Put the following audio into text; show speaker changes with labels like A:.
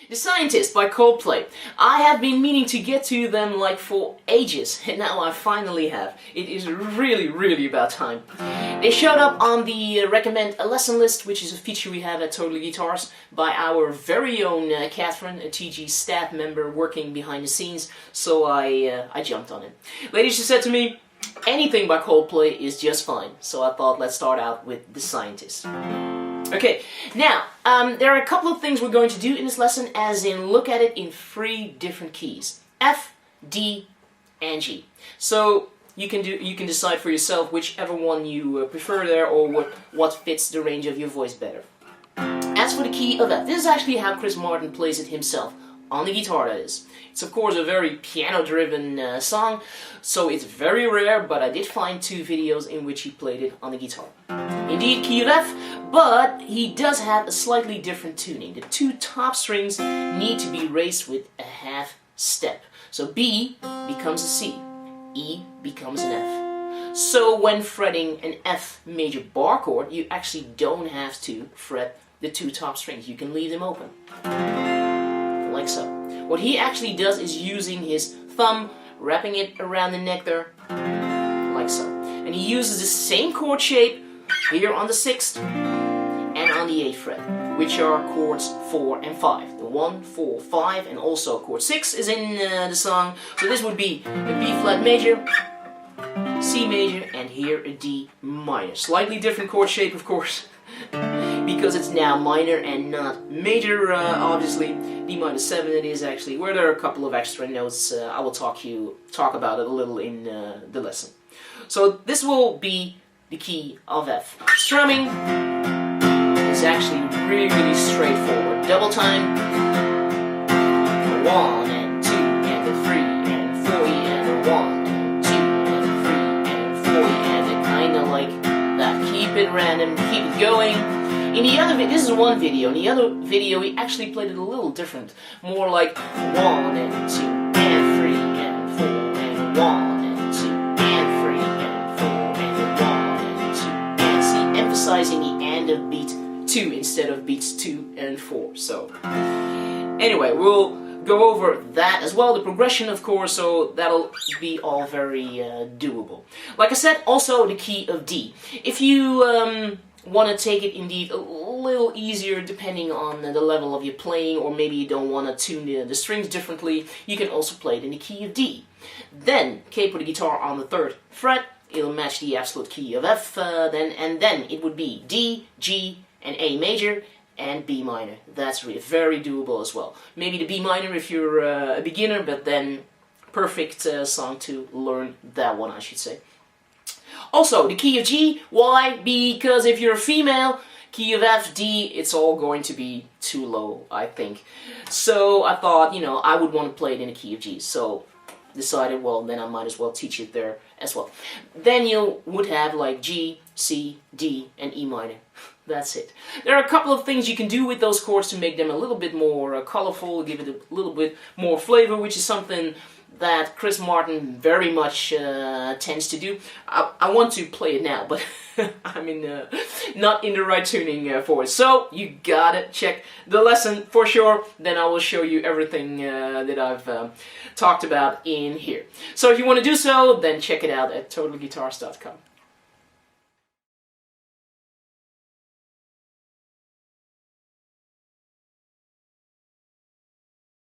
A: The Scientist by Coldplay. I have been meaning to get to them like for ages, and now I finally have. It is really about time. They showed up on the Recommend a Lesson list, which is a feature we have at Totally Guitars by our very own Catherine, a TG staff member working behind the scenes, so I jumped on it. Lady, she said to me, anything by Coldplay is just fine, so I thought let's start out with The Scientist. Okay, now, there are a couple of things we're going to do in this lesson, as in look at it in 3 different keys. F, D, and G. So you can decide for yourself whichever one you prefer there, or what fits the range of your voice better. As for the key of F, this is actually how Chris Martin plays it himself, on the guitar that is. It's of course a very piano-driven song, so it's very rare, but I did find 2 videos in which he played it on the guitar. Indeed, key of F, but he does have a slightly different tuning. The 2 top strings need to be raised with a half step. So B becomes a C, E becomes an F. So when fretting an F major bar chord, you actually don't have to fret the 2 top strings. You can leave them open, like so. What he actually does is using his thumb, wrapping it around the neck there, like so. And he uses the same chord shape here on the 6th and on the 8th fret, which are chords 4 and 5. The 1, 4, 5, and also chord 6 is in the song. So this would be a B flat major, C major, and here a D minor. Slightly different chord shape, of course, because it's now minor and not major, obviously. D minor 7 it is actually, where there are a couple of extra notes. I will talk about it a little in the lesson. So this will be the key of F. Strumming is actually really straightforward. Double time, 1 and 2 and a 3 and 4 and a 1 and 2 and 3 and 4 and a kinda like that. Keep it random, keep it going. In the other video, this is one video. In the other video, he actually played it a little different, more like 1 and 2 and 3 and 4 and 1 and 2 and 3 and 4 and 1 and 2 and see, emphasizing the end of beat 2 instead of beats 2 and 4. So anyway, we'll go over that as well, the progression of course, so that'll be all very doable. Like I said, also the key of D. If you want to take it indeed a little easier depending on the level of your playing, or maybe you don't want to tune the strings differently, you can also play it in the key of D. Then capo the guitar on the 3rd fret, it'll match the absolute key of F, and then it would be D, G, and A major, and B minor. That's really very doable as well. Maybe the B minor if you're a beginner, but then perfect song to learn that one, I should say. Also, the key of G, why? Because if you're a female, key of F, D, it's all going to be too low, I think. So I thought, you know, I would want to play it in the key of G. So decided, well, then I might as well teach it there as well. Then you would have like G, C, D, and E minor. That's it. There are a couple of things you can do with those chords to make them a little bit more colorful, give it a little bit more flavor, which is something that Chris Martin very much tends to do. I want to play it now, but I'm not in the right tuning for it. So you gotta check the lesson for sure. Then I will show you everything that I've talked about in here. So if you want to do so, then check it out at totalguitars.com.